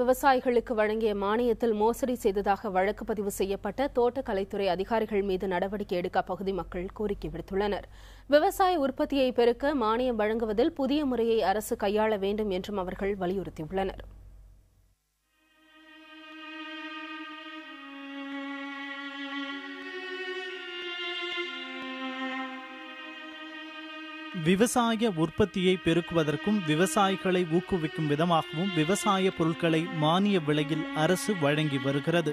விவசாயிகளுக்கு வழங்கிய மானியத்தில் மோசடி செய்ததாக வழக்கு பதிவு செய்யப்பட்ட தோட்டக்கலைத்துறை அதிகாரிகள் மீது நடவடிக்கை எடுக்க அப்பகுதி மக்கள் கோரிக்கை விடுத்துள்ளனர். விவசாய உற்பத்தியை பெருக்க மானியம் வழங்குவதில் புதிய முறையை அரசு கையாள வேண்டும் என்றும் அவர்கள் வலியுறுத்தியுள்ளனர். விவசாய உற்பத்தியை பெருக்குவதற்கும் விவசாயிகளை ஊக்குவிக்கும் விதமாகவும் விவசாய பொருட்களை மானிய விலையில் அரசு வழங்கி வருகிறது.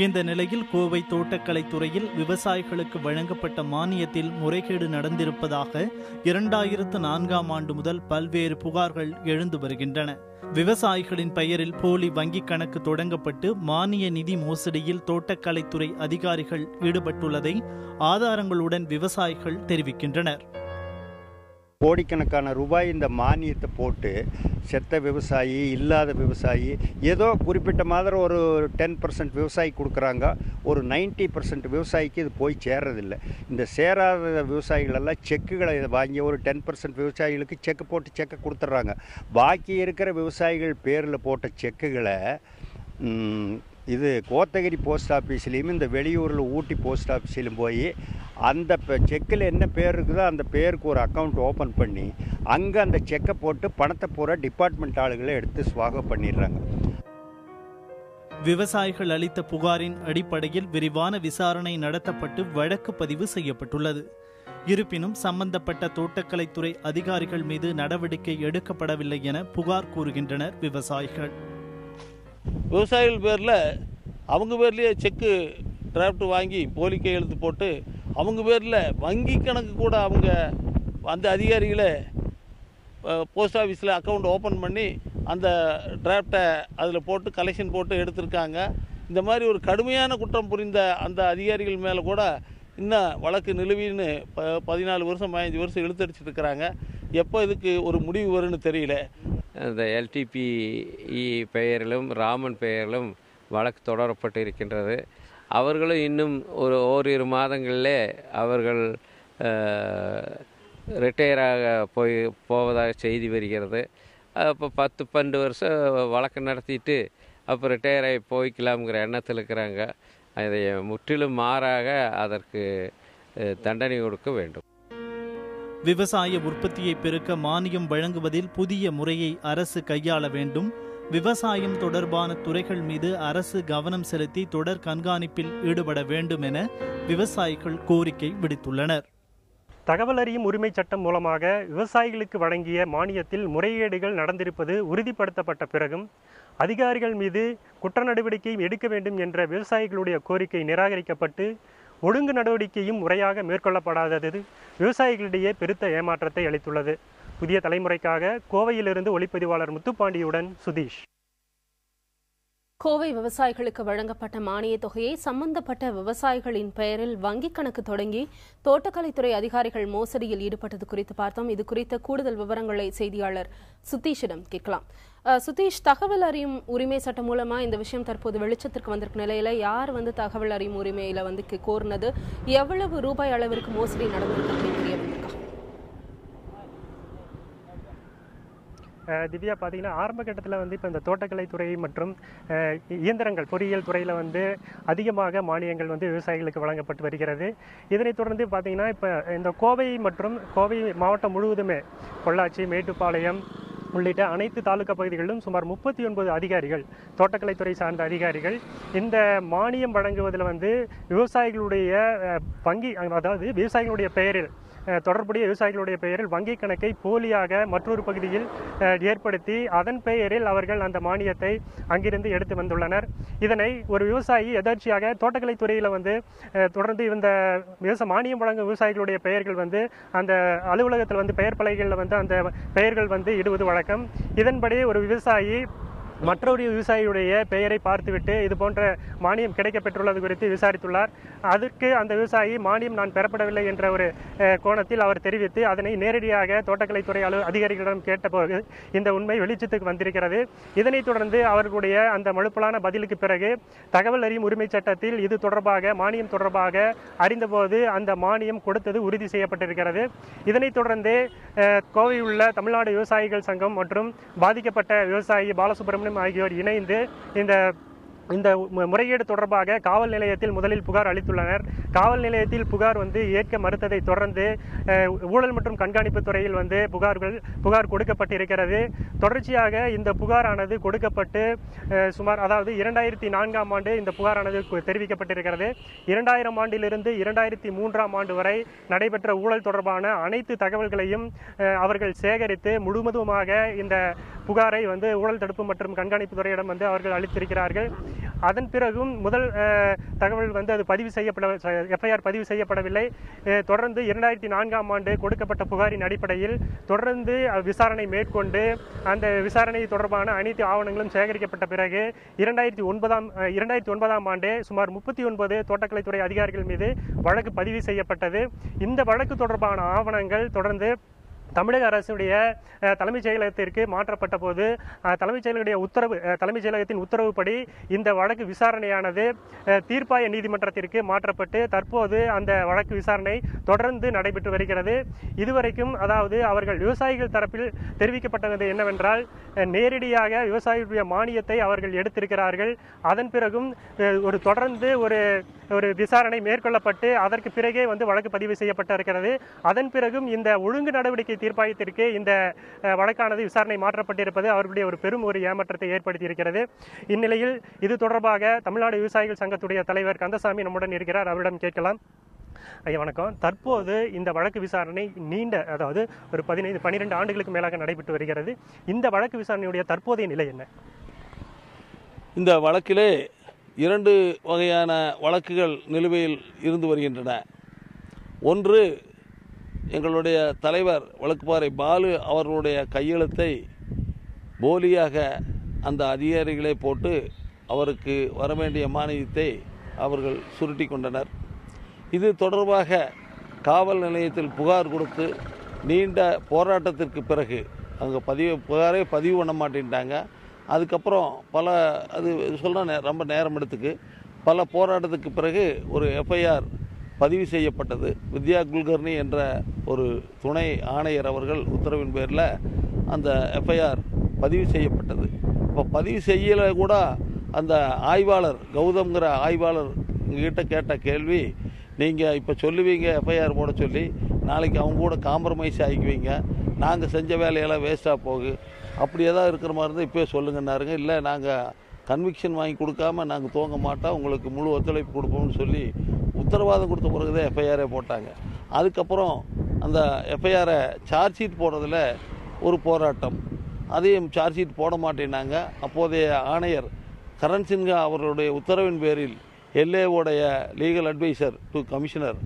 இந்த நிலையில் கோவை தோட்டக்கலைத்துறையில் விவசாயிகளுக்கு வழங்கப்பட்ட மானியத்தில் முறைகேடு நடந்திருப்பதாக 2004ஆம் ஆண்டு முதல் பல்வேறு புகார்கள் எழுந்து வருகின்றன. விவசாயிகளின் பெயரில் போலி வங்கிக் கணக்கு தொடங்கப்பட்டு மானிய நிதி மோசடியில் தோட்டக்கலைத்துறை அதிகாரிகள் ஈடுபட்டுள்ளதை ஆதாரங்களுடன் விவசாயிகள் தெரிவிக்கின்றனர். கோடிக்கணக்கான ரூபாய் இந்த மானியத்தை போட்டு செத்த விவசாயி, இல்லாத விவசாயி, ஏதோ குறிப்பிட்ட மாதிரி ஒரு 10% விவசாயி கொடுக்குறாங்க. ஒரு 90% விவசாயிக்கு இது போய் சேர்றதில்லை. இந்த சேராத விவசாயிகளெல்லாம் செக்குகளை வாங்கி ஒரு 10% விவசாயிகளுக்கு செக்கு போட்டு செக்கை கொடுத்துட்றாங்க. பாக்கி இருக்கிற விவசாயிகள் பேரில் போட்ட செக்குகளை இது கோத்தகிரி போஸ்ட் ஆஃபீஸ்லேயும் இந்த வெளியூரில் ஊட்டி போஸ்ட் ஆஃபீஸ்லையும் போய் அந்த செக்கில் என்ன பேர் இருக்குதோ அந்த பேருக்கு ஒரு அக்கௌண்ட் ஓப்பன் பண்ணி அங்கே அந்த செக்கை போட்டு பணத்தை பூரா டிபார்ட்மெண்ட் ஆளுகளை எடுத்து ஸ்வாகம் பண்ணிடுறாங்க. விவசாயிகள் அளித்த புகாரின் அடிப்படையில் விரிவான விசாரணை நடத்தப்பட்டு வழக்கு பதிவு செய்யப்பட்டுள்ளது. இருப்பினும் சம்பந்தப்பட்ட தோட்டக்கலைத்துறை அதிகாரிகள் மீது நடவடிக்கை எடுக்கப்படவில்லை என புகார் கூறுகின்றனர் விவசாயிகள். விவசாயிகள் பேரில் அவங்க பேர்லேயே செக்கு டிராஃப்ட் வாங்கி போலி கையெழுத்து போட்டு அவங்க பேரில் வங்கி கணக்கு கூட அவங்க அந்த அதிகாரிகளை போஸ்ட் ஆஃபீஸில் அக்கௌண்ட் ஓப்பன் பண்ணி அந்த டிராஃப்டை அதில் போட்டு கலெக்ஷன் போட்டு எடுத்திருக்காங்க. இந்த மாதிரி ஒரு கடுமையான குற்றம் புரிந்த அந்த அதிகாரிகள் மேலே கூட இன்னும் வழக்கு நிலுவின்னு 14 வருஷம் 15 வருஷம் இழுத்தடிச்சிட்டு இருக்கிறாங்க. எப்போ இதுக்கு ஒரு முடிவு வரும்னு தெரியல. அந்த எல்டிபிஇ பெயரிலும் ராமன் பெயரிலும் வழக்கு தொடரப்பட்டு இருக்கின்றது. அவர்களும் இன்னும் ஓரிரு மாதங்களிலே அவர்கள் ரிட்டையராக போவதாக செய்தி வருகிறது. அப்போ 10-12 வருஷம் வழக்கு நடத்திட்டு அப்போ ரிட்டையர் ஆகி போய்க்கலாம்ங்கிற எண்ணத்தில் இருக்கிறாங்க. அதை முற்றிலும் மாறாக அதற்கு தண்டனை கொடுக்க வேண்டும். விவசாய உற்பத்தியை பெருக்க மானியம் வழங்குவதில் புதிய முறையை அரசு கையாள வேண்டும். விவசாயம் தொடர்பான துறைகள் மீது அரசு கவனம் செலுத்தி தொடர் கண்காணிப்பில் ஈடுபட வேண்டும் என விவசாயிகள் கோரிக்கை விடுத்துள்ளனர். தகவல் அறியும் உரிமை சட்டம் மூலமாக விவசாயிகளுக்கு வழங்கிய மானியத்தில் முறைகேடுகள் நடந்திருப்பது உறுதிப்படுத்தப்பட்ட பிறகும் அதிகாரிகள் மீது குற்ற நடவடிக்கை எடுக்க வேண்டும் என்ற விவசாயிகளுடைய கோரிக்கை நிராகரிக்கப்பட்டு ஒழுங்கு நடவடிக்கையும் முறையாக மேற்கொள்ளப்படாதது விவசாயிகளிடையே பெருத்த ஏமாற்றத்தை அளித்துள்ளது. புதிய தலைமுறைக்காக கோவையிலிருந்து ஒளிப்பதிவாளர் முத்துப்பாண்டியுடன் சுதீஷ். கோவை விவசாயிகளுக்கு வழங்கப்பட்ட மானிய தொகையை சம்பந்தப்பட்ட விவசாயிகளின் பெயரில் வங்கிக் கணக்கு தொடங்கி தோட்டக்கலைத்துறை அதிகாரிகள் மோசடியில் ஈடுபட்டது குறித்து பார்த்தோம். இது குறித்த கூடுதல் விவரங்களை செய்தியாளர் சுதீஷிடம் கேட்கலாம். சுதீஷ், தகவல் அறியும் உரிமை சட்டம் மூலமா இந்த விஷயம் தற்போது வெளிச்சத்திற்கு வந்திருக்கும் நிலையில யார் தகவல் அறியும் உரிமையில கோரினது, எவ்வளவு ரூபாய் அளவிற்கு மோசடி நடந்திருக்கு அப்படின்னு தெரிய வந்திருக்கா? திவ்யா, பார்த்தீங்கன்னா ஆரம்ப கட்டத்தில் இப்போ இந்த தோட்டக்கலைத்துறை மற்றும் இயந்திரங்கள் பொறியியல் துறையில் அதிகமாக மானியங்கள் விவசாயிகளுக்கு வழங்கப்பட்டு வருகிறது. இதனைத் தொடர்ந்து பார்த்தீங்கன்னா இப்போ இந்த கோவை மற்றும் கோவை மாவட்டம் முழுவதுமே பொள்ளாச்சி, மேட்டுப்பாளையம் உள்ளிட்ட அனைத்து தாலுகா பகுதிகளிலும் சுமார் 39 அதிகாரிகள், தோட்டக்கலைத்துறை சார்ந்த அதிகாரிகள் இந்த மானியம் வழங்குவதில் விவசாயிகளுடைய வங்கி, அதாவது விவசாயிகளுடைய பெயரில் தொடர்புடைய விவசாயிகளுடைய பெயரில் வங்கிக் கணக்கை போலியாக மற்றொரு பகுதியில் ஏற்படுத்தி அதன் பெயரில் அவர்கள் அந்த மானியத்தை அங்கிருந்து எடுத்து வந்துள்ளனர். இதனை ஒரு விவசாயி எதர்ச்சியாக தோட்டக்கலைத்துறையில் தொடர்ந்து இந்த மானியம் வழங்கும் விவசாயிகளுடைய பெயர்கள் அந்த அலுவலகத்தில் பெயர் பலகைகளில் அந்த பெயர்கள் இடுவது வழக்கம். இதன்படி ஒரு விவசாயி மற்றொரு விவசாயியுடைய பெயரை பார்த்துவிட்டு இது போன்ற மானியம் கிடைக்கப்பெற்றுள்ளது குறித்து விசாரித்துள்ளார். அதற்கு அந்த விவசாயி மானியம் நான் பெறப்படவில்லை என்ற ஒரு கோணத்தில் அவர் தெரிவித்து அதனை நேரடியாக தோட்டக்கலைத்துறை அதிகாரிகளிடம் கேட்டபோது இந்த உண்மை வெளிச்சத்துக்கு வந்திருக்கிறது. இதனைத் தொடர்ந்து அவர்களுடைய அந்த மழுப்பலான பதிலுக்கு பிறகு தகவல் அறியும் உரிமை சட்டத்தில் இது தொடர்பாக மானியம் தொடர்பாக அறிந்தபோது அந்த மானியம் கொடுத்தது உறுதி செய்யப்பட்டிருக்கிறது. இதனைத் தொடர்ந்து கோவையில் உள்ள தமிழ்நாடு விவசாயிகள் சங்கம் மற்றும் பாதிக்கப்பட்ட விவசாயி பாலசுப்ரமணியன் பாலசுப்ரமணியம் ஆகியோர் இணைந்து இந்த முறைகேடு தொடர்பாக காவல் நிலையத்தில் முதலில் புகார் அளித்துள்ளனர். காவல் நிலையத்தில் புகார் ஏற்க மறுத்ததை தொடர்ந்து ஊழல் மற்றும் கண்காணிப்பு துறையில் புகார் கொடுக்கப்பட்டிருக்கிறது. தொடர்ச்சியாக இந்த புகாரானது கொடுக்கப்பட்டு அதாவது 2004ஆம் ஆண்டு இந்த புகாரானது தெரிவிக்கப்பட்டிருக்கிறது. 2000 ஆண்டிலிருந்து 2003ஆம் ஆண்டு வரை நடைபெற்ற ஊழல் தொடர்பான அனைத்து தகவல்களையும் அவர்கள் சேகரித்து முழுவதுமாக இந்த புகாரை ஊழல் தடுப்பு மற்றும் கண்காணிப்பு துறையிடம் அவர்கள் அளித்திருக்கிறார்கள். அதன் பிறகும் முதல் தகவல் அது எஃப்ஐஆர் பதிவு செய்யப்படவில்லை. தொடர்ந்து 2004ஆம் ஆண்டு கொடுக்கப்பட்ட புகாரின் அடிப்படையில் தொடர்ந்து விசாரணை மேற்கொண்டு அந்த விசாரணை தொடர்பான அனைத்து ஆவணங்களும் சேகரிக்கப்பட்ட பிறகு 2009ஆம் ஆண்டு சுமார் 39 தோட்டக்கலைத்துறை அதிகாரிகள் மீது வழக்கு பதிவு செய்யப்பட்டது. இந்த வழக்கு தொடர்பான ஆவணங்கள் தொடர்ந்து தமிழக அரசுடைய தலைமைச் செயலகத்திற்கு மாற்றப்பட்ட போது தலைமைச் செயலகத்தின் உத்தரவுப்படி இந்த வழக்கு விசாரணையானது தீர்ப்பாய நீதிமன்றத்திற்கு மாற்றப்பட்டு தற்போது அந்த வழக்கு விசாரணை தொடர்ந்து நடைபெற்று வருகிறது. இதுவரைக்கும் அதாவது அவர்கள் விவசாயிகள் தரப்பில் தெரிவிக்கப்பட்டது என்னவென்றால் நேரடியாக விவசாயிகளுடைய மானியத்தை அவர்கள் எடுத்திருக்கிறார்கள். அதன் பிறகும் தொடர்ந்து ஒரு விசாரணை மேற்கொள்ளப்பட்டு அதற்கு பிறகே வழக்கு பதிவு செய்யப்பட்டிருக்கிறது. அதன் பிறகும் இந்த ஒழுங்கு நடவடிக்கை தீர்ப்பாயத்திற்கு இந்த வழக்கானது விசாரணை மாற்றப்பட்டிருப்பது அவர்களுடைய பெரும் ஏமாற்றத்தை ஏற்படுத்தி இருக்கிறது. இந்நிலையில் இது தொடர்பாக தமிழ்நாடு விவசாயிகள் சங்கத்துடைய தலைவர் கந்தசாமி நம்முடன் இருக்கிறார். அவரிடம் கேட்கலாம். ஐயா வணக்கம். தற்போது இந்த வழக்கு விசாரணை அதாவது 12 ஆண்டுகளுக்கு மேலாக நடைபெற்று வருகிறது. இந்த வழக்கு விசாரணையுடைய தற்போதைய நிலை என்ன? இந்த வழக்கிலே 2 வகையான வழக்குகள் நிலுவையில் இருந்து வருகின்றன. ஒன்று, எங்களுடைய தலைவர் வழக்குப்பாறை பாலு அவர்களுடைய கையெழுத்தை போலியாக அந்த அதிகாரிகளை போட்டு அவருக்கு வரவேண்டிய மானியத்தை அவர்கள் சுருட்டி கொண்டனர். இது தொடர்பாக காவல் நிலையத்தில் புகார் கொடுத்து நீண்ட போராட்டத்திற்கு பிறகு அங்கே புகாரே பதிவு பண்ண மாட்டேன்ட்டாங்க. அதுக்கப்புறம் அது சொல்ல ரொம்ப நேரம் எடுத்துக்கு பல போராட்டத்துக்கு பிறகு ஒரு எஃப்ஐஆர் பதிவு செய்யப்பட்டது. வித்யா குல்கர்னி என்ற ஒரு துணை ஆணையர் அவர்கள் உத்தரவின் பேரில் அந்த எஃப்ஐஆர் பதிவு செய்யப்பட்டது. இப்போ பதிவு செய்யலை கூட அந்த ஆய்வாளர் கௌதம்ங்கிற ஆய்வாளர் எங்ககிட்ட கேட்ட கேள்வி, நீங்கள் இப்போ சொல்லுவீங்க எஃப்ஐஆர் போட சொல்லி, நாளைக்கு அவங்க கூட காம்ப்ரமைஸ் ஆகிக்குவீங்க, நாங்கள் செஞ்ச வேலையெல்லாம் வேஸ்ட்டாக போகு, அப்படி ஏதாவது இருக்கிற மாதிரி இருந்தால் இப்போயே சொல்லுங்கன்னாருங்க. இல்லை, நாங்கள் கன்விக்ஷன் வாங்கி கொடுக்காம நாங்கள் தூங்க மாட்டோம், உங்களுக்கு முழு ஒத்துழைப்பு கொடுப்போம்னு சொல்லி உத்தரவாதம் கொடுத்த பிறகுதான் எஃப்ஐஆரே போட்டாங்க. அதுக்கப்புறம் அந்த எஃப்ஐஆரை சார்ஜ் ஷீட் போடுறதில் ஒரு போராட்டம், அதையும் சார்ஜ் ஷீட் போட மாட்டேன்னாங்க. அப்போதைய ஆணையர் கரண் சின்ஹா அவர்களுடைய உத்தரவின் பேரில் எல்ஏவுடைய லீகல் அட்வைசர் டு கமிஷனர்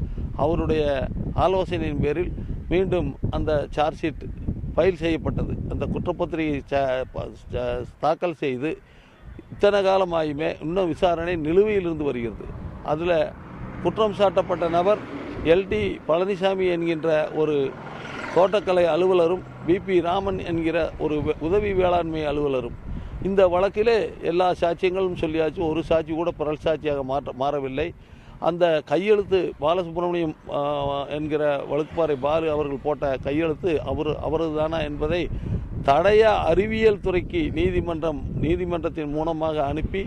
அவருடைய ஆலோசனையின் பேரில் மீண்டும் அந்த சார்ஜ் ஷீட் ஃபைல் செய்யப்பட்டது. அந்த குற்றப்பத்திரிகை தாக்கல் செய்து இத்தனை காலமாயுமே இன்னும் விசாரணை நிலுவையில் இருந்து வருகிறது. அதில் குற்றம் சாட்டப்பட்ட நபர் எல்டி பழனிசாமி என்கின்ற ஒரு தோட்டக்கலை அலுவலரும் பிபி ராமன் என்கிற ஒரு உதவி வேளாண்மை அலுவலரும். இந்த வழக்கிலே எல்லா சாட்சியங்களும் சொல்லியாச்சு, ஒரு சாட்சி கூட பிறல் சாட்சியாக மாறவில்லை. அந்த கையெழுத்து பாலசுப்ரமணியம் என்கிற வழக்குப்பாறை பாலு அவர்கள் போட்ட கையெழுத்து அவரது தானா என்பதை தடய அறிவியல் துறைக்கு நீதிமன்றத்தின் மூலமாக அனுப்பி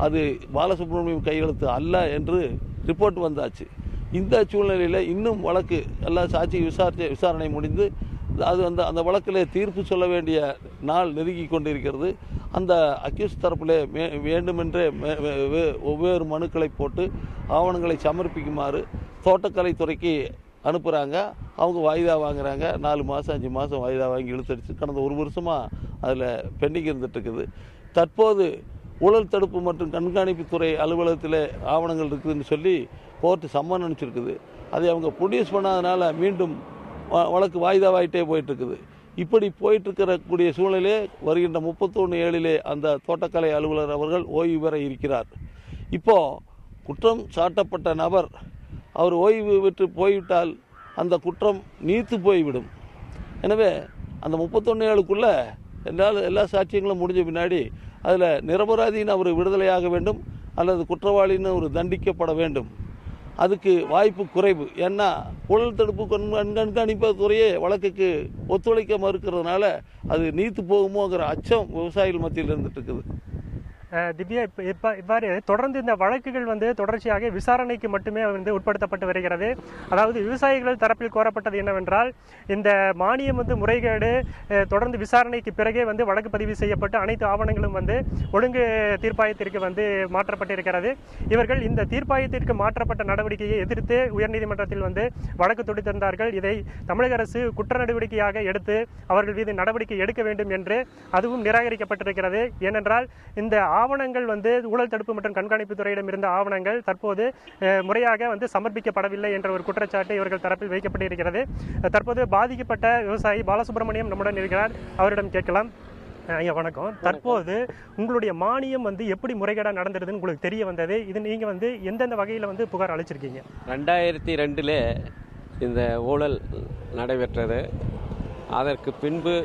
அது பாலசுப்ரமணியம் கையெழுத்து அல்ல என்று ரிப்போர்ட் வந்தாச்சு. இந்த சூழ்நிலையில் இன்னும் வழக்கு எல்லா சாட்சி விசாரணை முடிந்து அது அந்த வழக்கில் தீர்ப்பு சொல்ல வேண்டிய நாள் நெருங்கி கொண்டிருக்கிறது. அந்த அக்யூஸ் தரப்பில் வேண்டுமென்றே ஒவ்வொரு மனுக்களை போட்டு ஆவணங்களை சமர்ப்பிக்குமாறு தோட்டக்கலைத்துறைக்கு அனுப்புகிறாங்க. அவங்க வாய்தா வாங்குறாங்க. 4 மாதம் 5 மாதம் வாய்தா வாங்கி இழுத்தடிச்சு கடந்த 1 வருஷமாக அதில் பெண்டிங் இருந்துகிட்ருக்குது. தற்போது ஊழல் தடுப்பு மற்றும் கண்காணிப்புத்துறை அலுவலகத்தில் ஆவணங்கள் இருக்குதுன்னு சொல்லி கோர்ட்டு சம்மன் அனுப்பிச்சிருக்குது. அதை அவங்க ப்ரொடியூஸ் பண்ணாதனால மீண்டும் வழக்கு வாய்தாவாயிட்டே போயிட்டுருக்குது. இப்படி போயிட்டுருக்கக்கூடிய சூழ்நிலையே வருகின்ற 31/7 அந்த தோட்டக்கலை அலுவலர் அவர்கள் ஓய்வு பெற இருக்கிறார். இப்போது குற்றம் சாட்டப்பட்ட நபர் அவர் ஓய்வு பெற்று போய்விட்டால் அந்த குற்றம் நீர்த்து போய்விடும். எனவே அந்த 31/7க்குள்ளே எல்லா சாட்சியங்களும் முடிஞ்ச பின்னாடி அதில் நிரபராதின்னு அவர் விடுதலையாக வேண்டும் அல்லது குற்றவாளின்னு அவர் தண்டிக்கப்பட வேண்டும். அதுக்கு வாய்ப்பு குறைவு. ஏன்னா ஊழல் தடுப்பு கண்காணிப்பு துறையே வழக்குக்கு ஒத்துழைக்க மறுக்கிறதுனால அது நீத்து போகுமோங்கிற அச்சம் விவசாயிகள் மத்தியில் இருந்துட்டு இருக்குது. திவ்யா, இவ்வாறு தொடர்ந்து இந்த வழக்குகள் தொடர்ச்சியாக விசாரணைக்கு மட்டுமே உட்படுத்தப்பட்டு வருகிறது. அதாவது விவசாயிகள் தரப்பில் கோரப்பட்டது என்னவென்றால், இந்த மானியம் முறைகேடு தொடர்ந்து விசாரணைக்கு பிறகே வழக்கு பதிவு செய்யப்பட்டு அனைத்து ஆவணங்களும் ஒழுங்கு தீர்ப்பாயத்திற்கு மாற்றப்பட்டிருக்கிறது. இவர்கள் இந்த தீர்ப்பாயத்திற்கு மாற்றப்பட்ட நடவடிக்கையை எதிர்த்து உயர்நீதிமன்றத்தில் வழக்கு தொடுத்திருந்தார்கள். இதை தமிழக அரசு குற்ற நடவடிக்கையாக எடுத்து அவர்கள் மீது நடவடிக்கை எடுக்க வேண்டும் என்று அதுவும் நிராகரிக்கப்பட்டிருக்கிறது. ஏனென்றால் இந்த ஆவணங்கள் ஊழல் தடுப்பு மற்றும் கண்காணிப்பு துறையிடம் இருந்த ஆவணங்கள் தற்போது முறையாக சமர்ப்பிக்கப்படவில்லை என்ற ஒரு குற்றச்சாட்டு இவர்கள் தரப்பில் வைக்கப்பட்டிருக்கிறது. தற்போது பாதிக்கப்பட்ட விவசாயி பாலசுப்ரமணியம் நம்முடன் இருக்கிறார். அவரிடம் கேட்கலாம். ஐயா வணக்கம். தற்போது உங்களுடைய மானியம் எப்படி முறைகேடாக நடந்துருதுன்னு உங்களுக்கு தெரிய வந்தது? இது நீங்க எந்தெந்த வகையில் புகார் அளிச்சிருக்கீங்க? 2002 இந்த ஊழல் நடைபெற்றது. அதற்கு பின்பு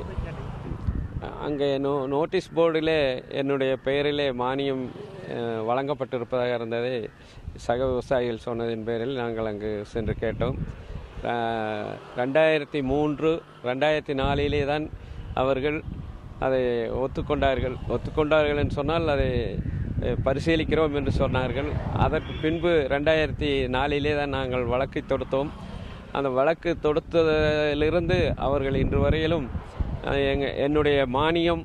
அங்கே நோட்டீஸ் போர்டிலே என்னுடைய பெயரிலே மானியம் வழங்கப்பட்டிருப்பதாக இருந்ததை சக விவசாயிகள் சொன்னதின் பேரில் நாங்கள் அங்கு சென்று கேட்டோம். 2003, 2004 தான் அவர்கள் அதை ஒத்துக்கொண்டார்கள் என்று சொன்னால் அதை பரிசீலிக்கிறோம் என்று சொன்னார்கள். அதற்கு பின்பு 2004 தான் நாங்கள் வழக்கை தொடுத்தோம். அந்த வழக்கு தொடுத்ததிலிருந்து அவர்கள் இன்று வரையிலும் என்னுடைய மானியம்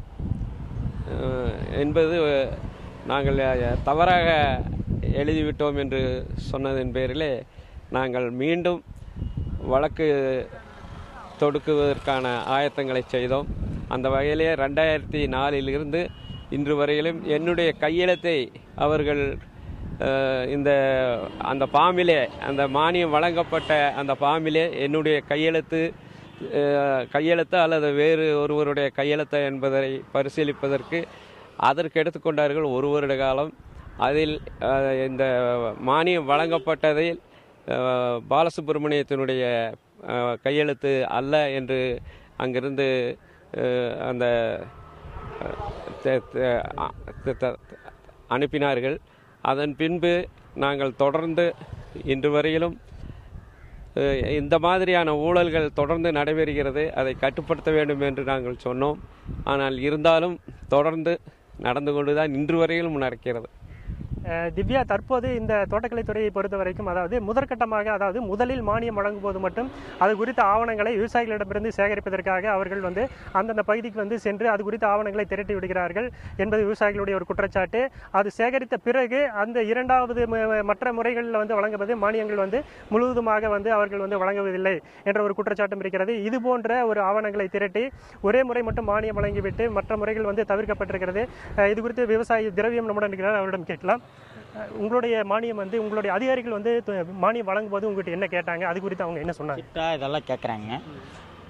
என்பது நாங்கள் தவறாக எழுதிவிட்டோம் என்று சொன்னதின் பேரிலே நாங்கள் மீண்டும் வழக்கு தொடுக்குவதற்கான ஆயத்தங்களை செய்தோம். அந்த வகையிலே 2004 இன்று வரையிலும் என்னுடைய கையெழுத்தை அவர்கள் அந்த ஃபார்மிலே, அந்த மானியம் வழங்கப்பட்ட அந்த ஃபார்மிலே என்னுடைய கையெழுத்து அல்லது வேறு ஒருவருடைய கையெழுத்து என்பதை பரிசீலிப்பதற்கு அதற்கு எடுத்துக்கொண்டார்கள் 1 வருட காலம். அதில் இந்த மானியம் வழங்கப்பட்டதில் பாலசுப்ரமணியத்தினுடைய கையெழுத்து அல்ல என்று அங்கிருந்து அந்த அனுப்பினார்கள். அதன் பின்பு நாங்கள் தொடர்ந்து இன்று வரையிலும் இந்த மாதிரியான ஊழல்கள் தொடர்ந்து நடைபெறுகிறது, அதை கட்டுப்படுத்த வேண்டும் என்று நாங்கள் சொன்னோம். ஆனால் இருந்தாலும் தொடர்ந்து நடந்து கொண்டுதான் இன்று வரையிலும் நடக்கிறது. திவ்யா, தற்போது இந்த தோட்டக்கலைத்துறையை பொறுத்த வரைக்கும் முதற்கட்டமாக முதலில் மானியம் வழங்கும் போது மட்டும் அது குறித்த ஆவணங்களை விவசாயிகளிடமிருந்து சேகரிப்பதற்காக அவர்கள் அந்தந்த பகுதிக்கு சென்று அது குறித்த ஆவணங்களை திரட்டி விடுகிறார்கள் என்பது விவசாயிகளுடைய ஒரு குற்றச்சாட்டு. அது சேகரித்த பிறகு அந்த இரண்டாவது மற்ற முறைகளில் வழங்குவது மானியங்கள் முழுவதுமாக அவர்கள் வழங்குவதில்லை என்ற ஒரு குற்றச்சாட்டும் இருக்கிறது. இது போன்ற ஒரு ஆவணங்களை திரட்டி ஒரே முறை மட்டும் மானியம் வழங்கிவிட்டு மற்ற முறைகள் தவிர்க்கப்பட்டிருக்கிறது. இது குறித்து விவசாயி திரவியம் நம்முடன் இருக்கிறார். அவரிடம் கேட்கலாம். உங்களுடைய மானியம் உங்களுடைய அதிகாரிகள் மானியம் வழங்கும் போது உங்ககிட்ட என்ன கேட்டாங்க? அது குறித்து அவங்க என்ன சொன்னாங்க? இதெல்லாம் கேட்குறாங்க.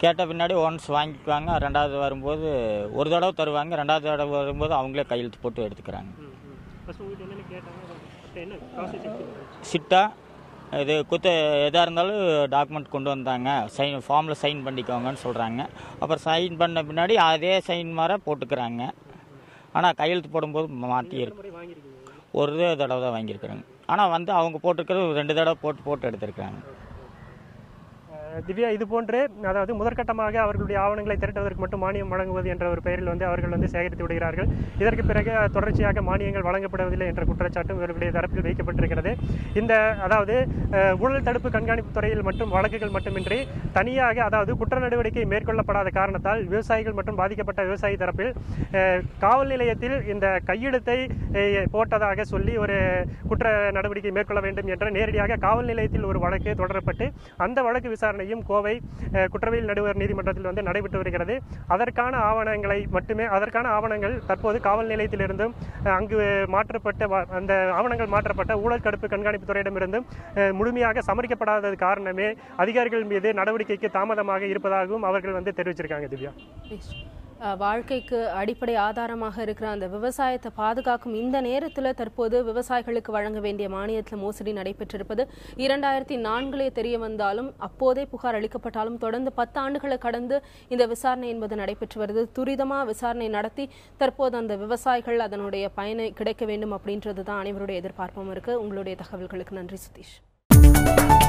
கேட்ட பின்னாடி ஒன்ஸ் வாங்கிக்குவாங்க. 2வது வரும்போது ஒரு தடவை தருவாங்க. 2வது தடவை வரும்போது அவங்களே கையெழுத்து போட்டு எடுத்துக்கிறாங்க. சிட்டா இது எதாக இருந்தாலும் டாக்குமெண்ட் கொண்டு வந்தாங்க, ஃபார்மில் சைன் பண்ணிக்கோங்கன்னு சொல்கிறாங்க. அப்புறம் சைன் பண்ண பின்னாடி அதே சைன் மாதிரி போட்டுக்கிறாங்க. ஆனால் கையெழுத்து போடும்போது மாற்றியிருக்கு. ஒரு தடவை தான் வாங்கியிருக்கிறாங்க. ஆனால் அவங்க போட்டிருக்கிறது 2 தடவை போட்டு எடுத்திருக்கிறாங்க. திவ்யா, இது போன்று முதற்கட்டமாக அவர்களுடைய ஆவணங்களை திரட்டுவதற்கு மட்டும் மானியம் வழங்குவது என்ற ஒரு பெயரில் அவர்கள் சேகரித்து விடுகிறார்கள். இதற்கு பிறகு தொடர்ச்சியாக மானியங்கள் வழங்கப்படுவதில்லை என்ற குற்றச்சாட்டும் இவர்களுடைய தரப்பில் வைக்கப்பட்டிருக்கிறது. இந்த ஊழல் தடுப்பு கண்காணிப்பு துறையில் மட்டும் வழக்குகள் மட்டுமின்றி தனியாக குற்ற நடவடிக்கை மேற்கொள்ளப்படாத காரணத்தால் விவசாயிகள் மற்றும் பாதிக்கப்பட்ட விவசாயி தரப்பில் காவல் நிலையத்தில் இந்த கையெழுத்தை போட்டதாக சொல்லி ஒரு குற்ற நடவடிக்கை மேற்கொள்ள வேண்டும் என்ற நேரடியாக காவல் நிலையத்தில் ஒரு வழக்கு தொடரப்பட்டு அந்த வழக்கு விசாரணை கோவை குற்றவியல் நடுவர் நீதிமன்றத்தில் நடைபெற்று வருகிறது. அதற்கான ஆவணங்கள் தற்போது காவல் நிலையத்திலிருந்தும் அங்கு மாற்றப்பட்ட அந்த ஆவணங்கள் மாற்றப்பட்ட ஊழல் தடுப்பு கண்காணிப்பு துறையிடமிருந்தும் முழுமையாக சமர்ப்பிக்கப்படாதது காரணமே அதிகாரிகள் மீது நடவடிக்கைக்கு தாமதமாக இருப்பதாகவும் அவர்கள் தெரிவிச்சிருக்காங்க. திவ்யா, வாழ்க்கைக்கு அடிப்படை ஆதாரமாக இருக்கிற அந்த விவசாயத்தை பாதுகாக்கும் இந்த நேரத்தில் தற்போது விவசாயிகளுக்கு வழங்க வேண்டிய மானியத்தில் மோசடி நடைபெற்றிருப்பது 2004 தெரிய வந்தாலும் அப்போதே புகார் அளிக்கப்பட்டாலும் தொடர்ந்து 10 ஆண்டுகளை கடந்து இந்த விசாரணை என்பது நடைபெற்று வருது. துரிதமாக விசாரணை நடத்தி தற்போது அந்த விவசாயிகள் அதனுடைய பயனை கிடைக்க வேண்டும் அப்படின்றது தான் அனைவருடைய எதிர்பார்ப்பும் இருக்கு. உங்களுடைய தகவல்களுக்கு நன்றி சுதீஷ். வணக்கம்.